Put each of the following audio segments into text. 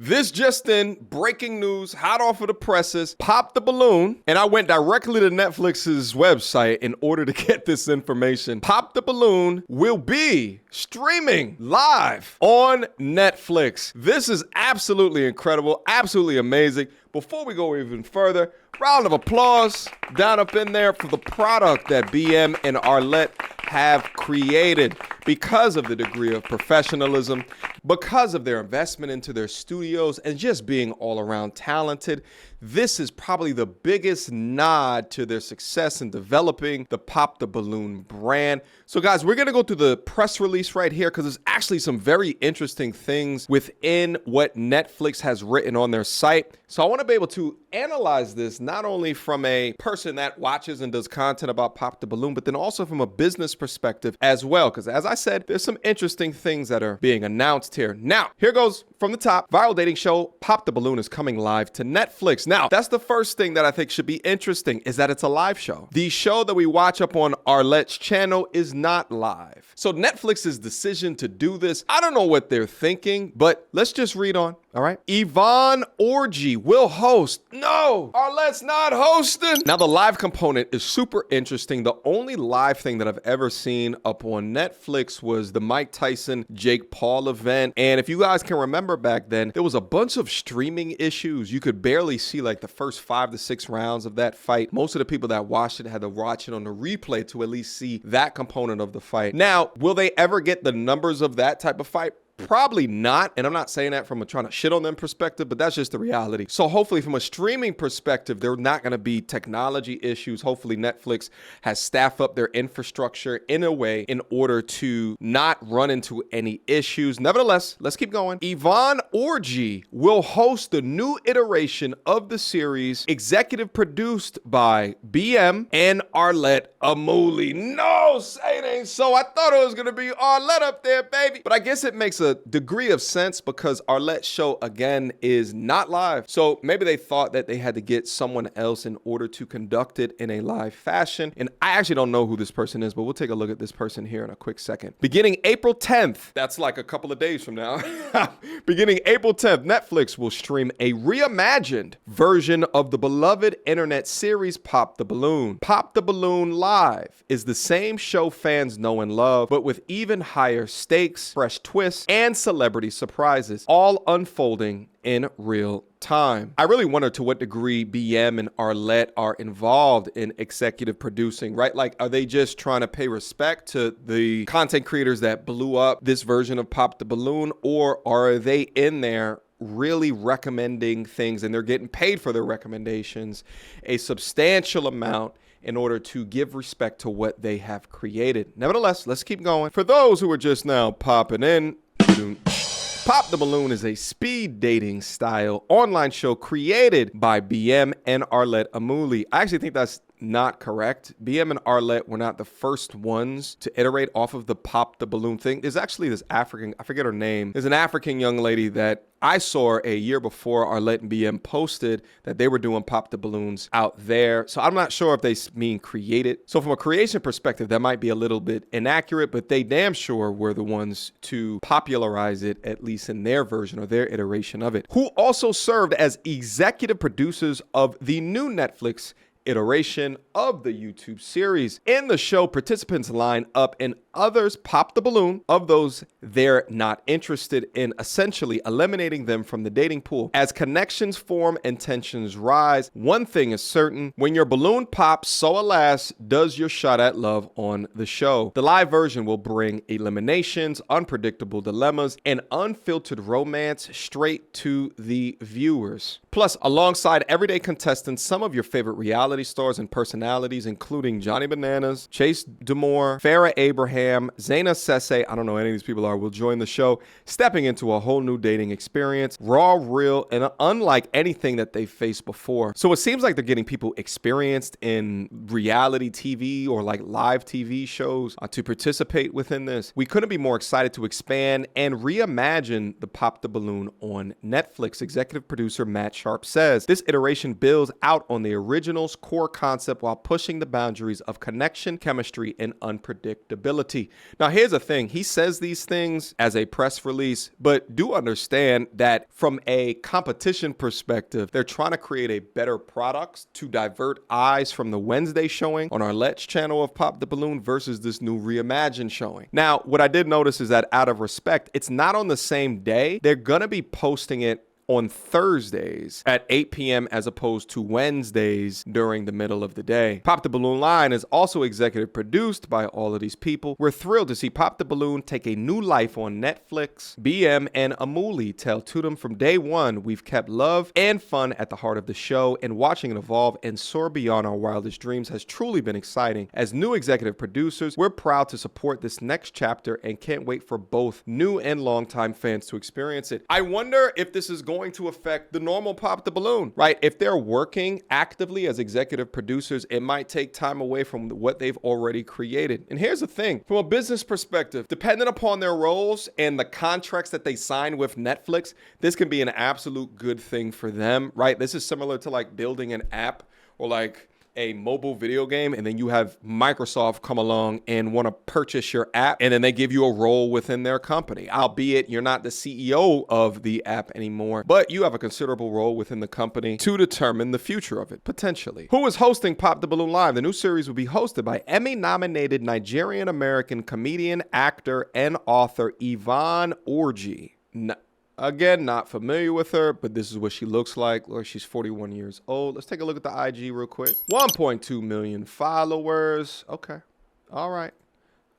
This just in, breaking news, hot off of the presses, popped the balloon, and I went directly to Netflix's website in order to get this information. Pop the Balloon will be streaming live on Netflix. This is absolutely incredible, absolutely amazing. Before we go even further, round of applause down up in there for the product that BM and Arlette have created. Because of the degree of professionalism, because of their investment into their studios, and just being all around talented, this is probably the biggest nod to their success in developing the Pop the Balloon brand. So guys, we're gonna go through the press release right here because there's actually some very interesting things within what Netflix has written on their site. So I wanna be able to analyze this not only from a person that watches and does content about Pop the Balloon, but then also from a business perspective as well. Because as I said, there's some interesting things that are being announced here. Now, here goes from the top. Viral dating show Pop the Balloon is coming live to Netflix. Now, that's the first thing that I think should be interesting, is that it's a live show. The show that we watch up on Arlette's channel is not live. So Netflix's decision to do this, I don't know what they're thinking, but let's just read on, all right? Yvonne Orji will host. No, Arlette's not hosting. Now, the live component is super interesting. The only live thing that I've ever seen up on Netflix was the Mike Tyson, Jake Paul event. And if you guys can remember back then, there was a bunch of streaming issues. You could barely see like the first 5 to 6 rounds of that fight. Most of the people that watched it had to watch it on the replay to at least see that component of the fight. Now, will they ever get the numbers of that type of fight? Probably not, and I'm not saying that from a trying to shit on them perspective, but that's just the reality. So hopefully from a streaming perspective, there are not going to be technology issues. Hopefully Netflix has staffed up their infrastructure in a way in order to not run into any issues. Nevertheless, let's keep going. Yvonne Orji will host the new iteration of the series, executive produced by BM and Arlette Amuli. No, say it ain't so. I thought it was going to be Arlette up there, baby. But I guess it makes a degree of sense because Arlette's show, again, is not live. So maybe they thought that they had to get someone else in order to conduct it in a live fashion. And I actually don't know who this person is, but we'll take a look at this person here in a quick second. Beginning April 10th, that's like a couple of days from now. Beginning April 10th, Netflix will stream a reimagined version of the beloved internet series Pop the Balloon. Pop the Balloon Live is the same show fans know and love, but with even higher stakes, fresh twists, and celebrity surprises, all unfolding in real time. I really wonder to what degree BM and Arlette are involved in executive producing, right? Like, are they just trying to pay respect to the content creators that blew up this version of Pop the Balloon, or are they in there really recommending things and they're getting paid for their recommendations a substantial amount in order to give respect to what they have created? Nevertheless, let's keep going. For those who are just now popping in, Pop the Balloon is a speed dating style online show created by BM and Arlette Amuli. I actually think that's not correct. BM and Arlette were not the first ones to iterate off of the Pop the Balloon thing. There's actually this African, I forget her name. There's an African young lady that I saw a year before Arlette and BM posted that they were doing Pop the Balloons out there. So I'm not sure if they mean created. So from a creation perspective, that might be a little bit inaccurate, but they damn sure were the ones to popularize it, at least in their version or their iteration of it, who also served as executive producers of the new Netflix iteration of the YouTube series. In the show, participants line up and others pop the balloon of those they're not interested in, essentially eliminating them from the dating pool. As connections form and tensions rise, one thing is certain: when your balloon pops, so alas does your shot at love on the show. The live version will bring eliminations, unpredictable dilemmas, and unfiltered romance straight to the viewers. Plus, alongside everyday contestants, some of your favorite reality stars and personalities, including Johnny Bananas, Chase Demore, Farrah Abraham, Zaina Sese, I don't know any of these people are, will join the show, stepping into a whole new dating experience, raw, real, and unlike anything that they've faced before. So it seems like they're getting people experienced in reality TV or like live TV shows to participate within this. We couldn't be more excited to expand and reimagine the Pop the Balloon on Netflix. Executive producer Matt Sharp says this iteration builds out on the original's core concept while pushing the boundaries of connection, chemistry, and unpredictability. Now, here's the thing. He says these things as a press release, but do understand that from a competition perspective, they're trying to create a better product to divert eyes from the Wednesday showing on our Let's channel of Pop the Balloon versus this new reimagined showing. Now, what I did notice is that out of respect, it's not on the same day. They're going to be posting it on Thursdays at 8 p.m. as opposed to Wednesdays during the middle of the day. Pop the Balloon Line is also executive produced by all of these people. We're thrilled to see Pop the Balloon take a new life on Netflix. BM and Amuli tell Tudum from day one, we've kept love and fun at the heart of the show, and watching it evolve and soar beyond our wildest dreams has truly been exciting. As new executive producers, we're proud to support this next chapter and can't wait for both new and longtime fans to experience it. I wonder if this is going to affect the normal Pop the Balloon, right? If they're working actively as executive producers, it might take time away from what they've already created. And here's the thing, from a business perspective, depending upon their roles and the contracts that they sign with Netflix, this can be an absolute good thing for them, right? This is similar to like building an app or like a mobile video game, and then you have Microsoft come along and want to purchase your app, and then they give you a role within their company. Albeit you're not the CEO of the app anymore, but you have a considerable role within the company to determine the future of it, potentially. Who is hosting Pop the Balloon Live? The new series will be hosted by Emmy-nominated Nigerian-American comedian, actor, and author Yvonne Orji. Again, not familiar with her, but this is what she looks like. Look, she's 41 years old. Let's take a look at the IG real quick. 1.2 million followers. Okay. All right.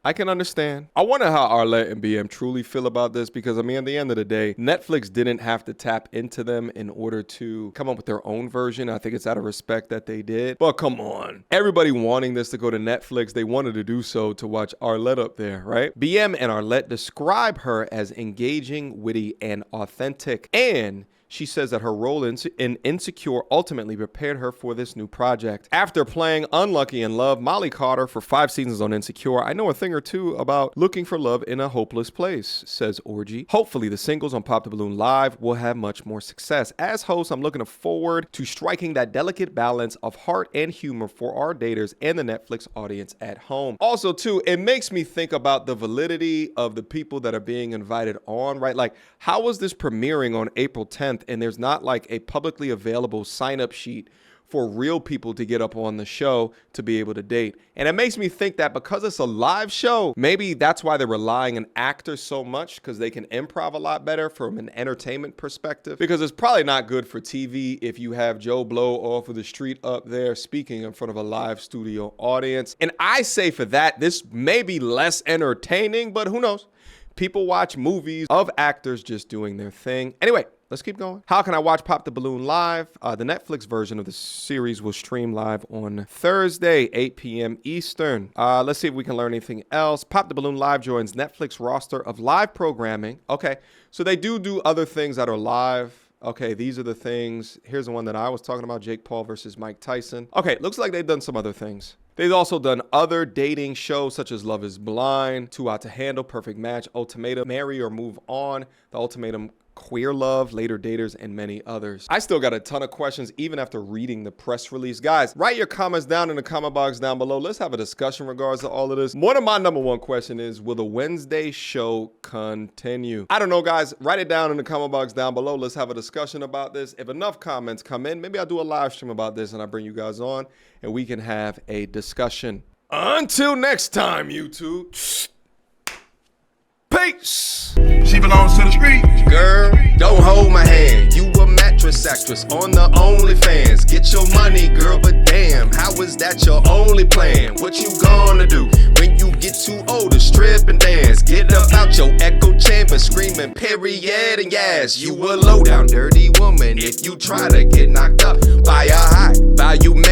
I can understand. I wonder how Arlette and BM truly feel about this, because I mean, at the end of the day, Netflix didn't have to tap into them in order to come up with their own version. I think it's out of respect that they did. But come on. Everybody wanting this to go to Netflix, they wanted to do so to watch Arlette up there, right? BM and Arlette describe her as engaging, witty, and authentic. And she says that her role in Insecure ultimately prepared her for this new project. After playing Unlucky in Love, Molly Carter for 5 seasons on Insecure, I know a thing or two about looking for love in a hopeless place, says Orji. Hopefully the singles on Pop the Balloon Live will have much more success. As host, I'm looking forward to striking that delicate balance of heart and humor for our daters and the Netflix audience at home. Also, too, it makes me think about the validity of the people that are being invited on, right? Like, how was this premiering on April 10th? And there's not like a publicly available sign-up sheet for real people to get up on the show to be able to date. And it makes me think that because it's a live show, maybe that's why they're relying on actors so much, because they can improv a lot better from an entertainment perspective. Because it's probably not good for TV if you have Joe Blow off of the street up there speaking in front of a live studio audience. And I say for that, this may be less entertaining, but who knows? People watch movies of actors just doing their thing. Anyway, let's keep going. How can I watch Pop the Balloon Live? The Netflix version of the series will stream live on Thursday, 8 p.m. Eastern. Let's see if we can learn anything else. Pop the Balloon Live joins Netflix roster of live programming. Okay, so they do other things that are live. Okay, these are the things. Here's the one that I was talking about, Jake Paul versus Mike Tyson. Okay, looks like they've done some other things. They've also done other dating shows such as Love is Blind, Too Hot to Handle, Perfect Match, Ultimatum, Marry or Move On, The Ultimatum, Queer Love, Later Daters, and many others. I still got a ton of questions even after reading the press release. Guys, write your comments down in the comment box down below. Let's have a discussion in regards to all of this. One of my number one question is, will the Wednesday show continue? I don't know, guys. Write it down in the comment box down below. Let's have a discussion about this. If enough comments come in, maybe I'll do a live stream about this and I bring you guys on and we can have a discussion. Until next time, YouTube. Peace. She belongs to the street. Girl, don't hold my hand. You a mattress actress on the OnlyFans. Get your money, girl, but damn, how is that your only plan? What you gonna do when you get too old to strip and dance? Get up out your echo chamber screaming period and yes. You a low down dirty woman if you try to get knocked up by a high value man.